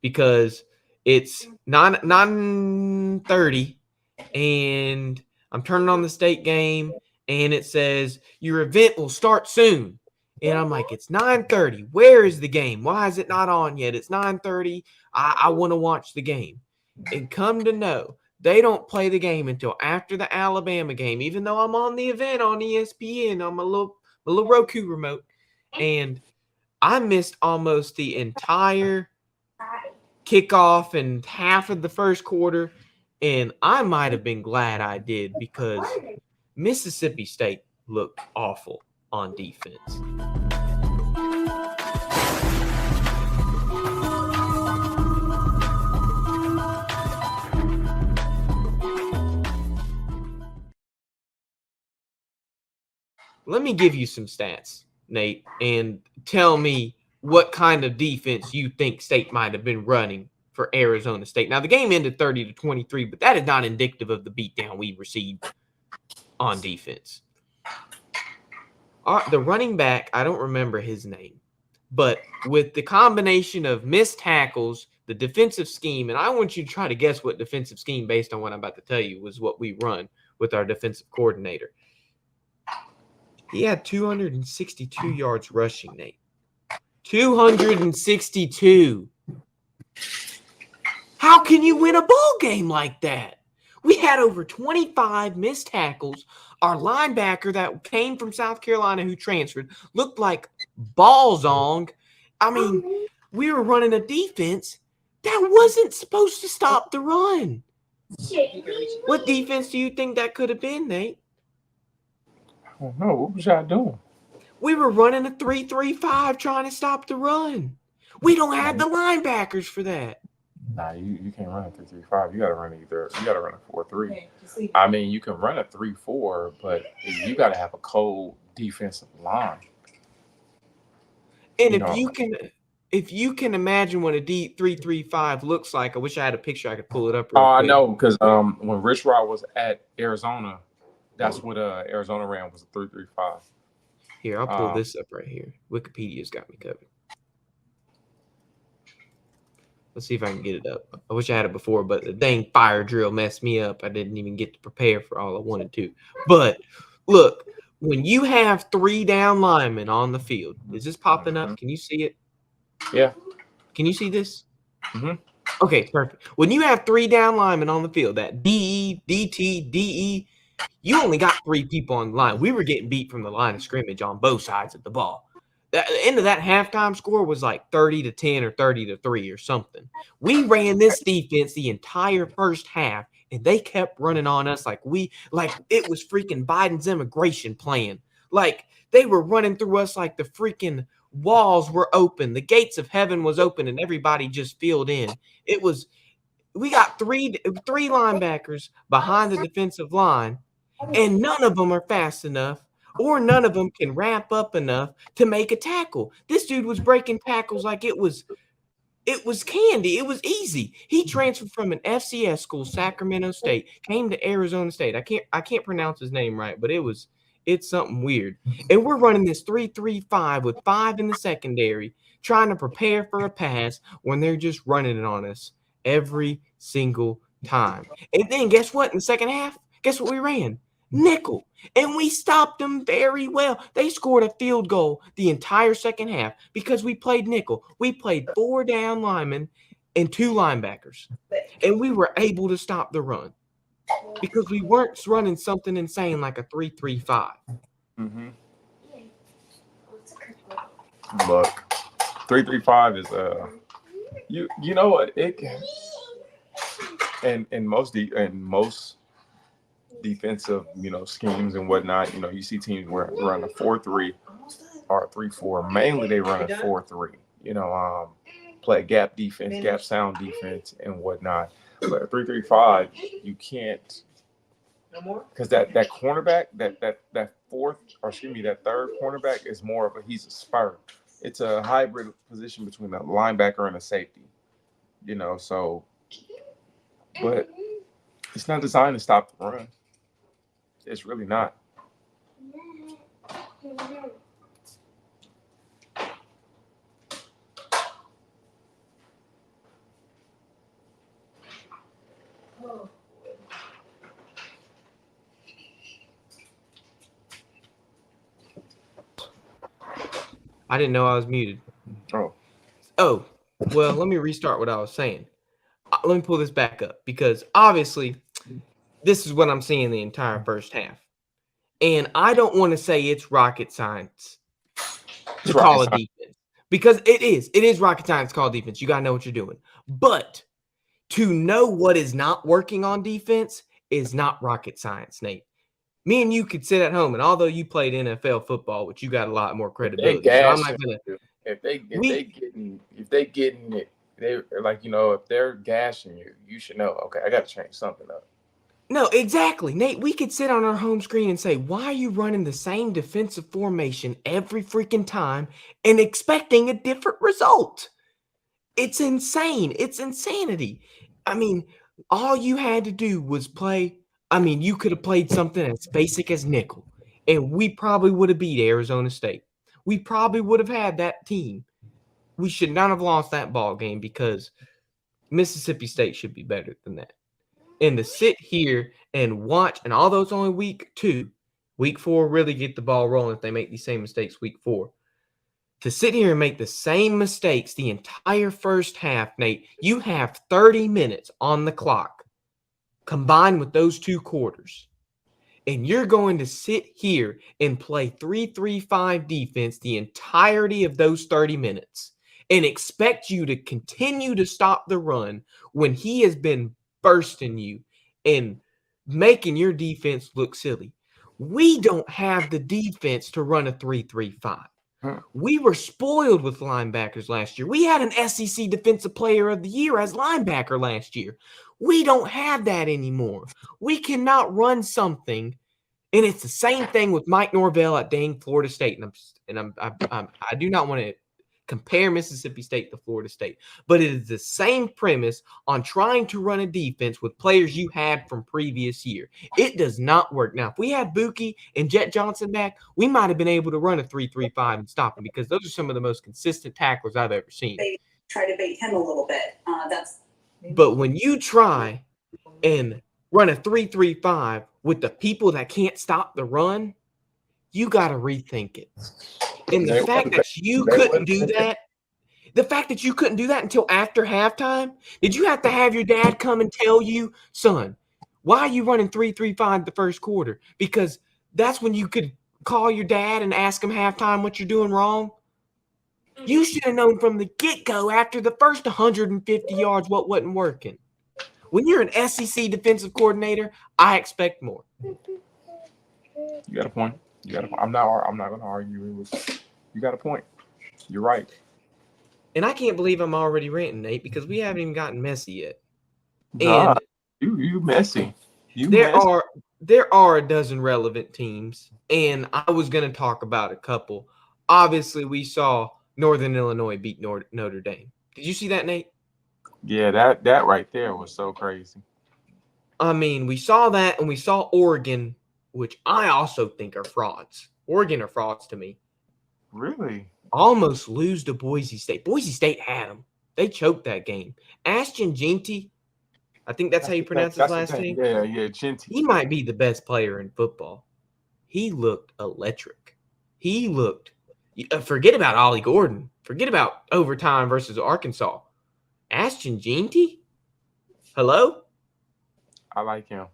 because it's 9:30 and I'm turning on the state game and it says your event will start soon. And I'm like, it's 9:30. Where is the game? Why is it not on yet? It's 9:30. I want to watch the game. And come to know, they don't play the game until after the Alabama game, even though I'm on the event on ESPN on my little Roku remote. And I missed almost the entire kickoff and half of the first quarter. And I might have been glad I did because Mississippi State looked awful on defense. Let me give you some stats, Nate, and tell me what kind of defense you think State might have been running for Arizona State. Now, the game ended 30-23, but that is not indicative of the beatdown we received on defense. The running back, I don't remember his name, but with the combination of missed tackles, the defensive scheme, and I want you to try to guess what defensive scheme, based on what I'm about to tell you, was what we run with our defensive coordinator. He had 262 yards rushing, Nate. 262. How can you win a ball game like that? We had over 25 missed tackles. Our linebacker that came from South Carolina who transferred looked like Balzong. I mean, we were running a defense that wasn't supposed to stop the run. What defense do you think that could have been, Nate? I don't know. What was y'all doing? We were running a 3-3-5 trying to stop the run. We don't have the linebackers for that. Nah, you can't run a 3-3-5. You gotta run a 4-3. I mean, you can run a 3-4, but you gotta have a cold defensive line. And if you can imagine what a 3-3-5 looks like, I wish I had a picture I could pull it up real quick. I know, because when Rich Rod was at Arizona, that's what Arizona ran, was a 3-3-5. Here, I'll pull this up right here. Wikipedia's got me covered. Let's see if I can get it up. I wish I had it before, but the dang fire drill messed me up. I didn't even get to prepare for all I wanted to. But look, when you have 3 down linemen on the field, is this popping up? Can you see it? Yeah. Can you see this? Mm-hmm. Okay, perfect. When you have 3 down linemen on the field, that DE, DT, DE, you only got 3 people on the line. We were getting beat from the line of scrimmage on both sides of the ball. The end of that halftime score was like 30-10 or 30-3 or something. We ran this defense the entire first half, and they kept running on us like it was freaking Biden's immigration plan. Like they were running through us like the freaking walls were open. The gates of heaven was open, and everybody just filled in. We got three linebackers behind the defensive line, and none of them are fast enough, or none of them can wrap up enough to make a tackle. This dude was breaking tackles like it was candy. It was easy. He transferred from an FCS school, Sacramento State, came to Arizona State. I can't pronounce his name right, but it's something weird. And we're running this 3-3-5 with 5 in the secondary, trying to prepare for a pass when they're just running it on us every single time. And then guess what? In the second half, guess what we ran? Nickel. And we stopped them very well. They scored a field goal the entire second half because we played nickel. We played 4 down linemen and 2 linebackers. And we were able to stop the run because we weren't running something insane like a 3-3-5. Mm-hmm. Look, 3-3-5 is you know what it can, and most defensive schemes and whatnot. You see teams where run a 4-3 or a 3-4. Mainly they run a 4-3. Play gap defense, gap sound defense, and whatnot. But a 3-3-5, you can't, because that cornerback, that third cornerback is more of he's a spur. It's a hybrid position between a linebacker and a safety. So, but it's not designed to stop the run. It's really not. I didn't know I was muted. Oh, well, let me restart what I was saying. Let me pull this back up because obviously this is what I'm seeing the entire first half. And I don't want to say it's rocket science to call a defense because it is. It is rocket science to call defense. You got to know what you're doing. But to know what is not working on defense is not rocket science, Nate. Me and you could sit at home, and although you played NFL football, which you got a lot more credibility, so I'm not gonna. If they getting it, they like if they're gashing you, you should know. Okay, I got to change something up. No, exactly, Nate. We could sit on our home screen and say, "Why are you running the same defensive formation every freaking time and expecting a different result?" It's insane. It's insanity. I mean, all you had to do was play. I mean, you could have played something as basic as nickel, and we probably would have beat Arizona State. We probably would have had that team. We should not have lost that ball game because Mississippi State should be better than that. And to sit here and watch, and although it's only week 2, week 4 really get the ball rolling if they make these same mistakes week 4. To sit here and make the same mistakes the entire first half, Nate, you have 30 minutes on the clock combined with those 2 quarters. And you're going to sit here and play 3-3-5 defense the entirety of those 30 minutes and expect you to continue to stop the run when he has been bursting you and making your defense look silly. We don't have the defense to run a 3-3-5. We were spoiled with linebackers last year. We had an SEC Defensive Player of the Year as linebacker last year. We don't have that anymore. We cannot run something, and it's the same thing with Mike Norvell at dang Florida State. I do not want to compare Mississippi State to Florida State, but it is the same premise on trying to run a defense with players you had from previous year. It does not work. Now, if we had Buki and Jet Johnson back, we might have been able to run a 3-3-5 and stop him because those are some of the most consistent tacklers I've ever seen. They try to bait him a little bit. But when you try and run a 3-3-5 with the people that can't stop the run, you got to rethink it. And the fact that you couldn't do that, until after halftime, did you have to have your dad come and tell you, son, why are you running 3-3-5 the first quarter? Because that's when you could call your dad and ask him halftime what you're doing wrong. You should have known from the get-go after the first 150 yards what wasn't working. When you're an SEC defensive coordinator, I expect more. You got a point. I'm not going to argue. You got a point. You're right. And I can't believe I'm already ranting, Nate, because we haven't even gotten messy yet. Nah, you messy. There are a dozen relevant teams, and I was going to talk about a couple. Obviously, we saw Northern Illinois beat Notre Dame. Did you see that, Nate? Yeah, that right there was so crazy. I mean, we saw that, and we saw Oregon, which I also think are frauds. Oregon are frauds to me. Really? Almost lose to Boise State. Boise State had them. They choked that game. Ashton Jeanty, I think that's how you pronounce his last name. Yeah, Jeanty. He might be the best player in football. He looked electric. He looked – forget about Ollie Gordon. Forget about overtime versus Arkansas. Ashton Jeanty? Hello? I like him.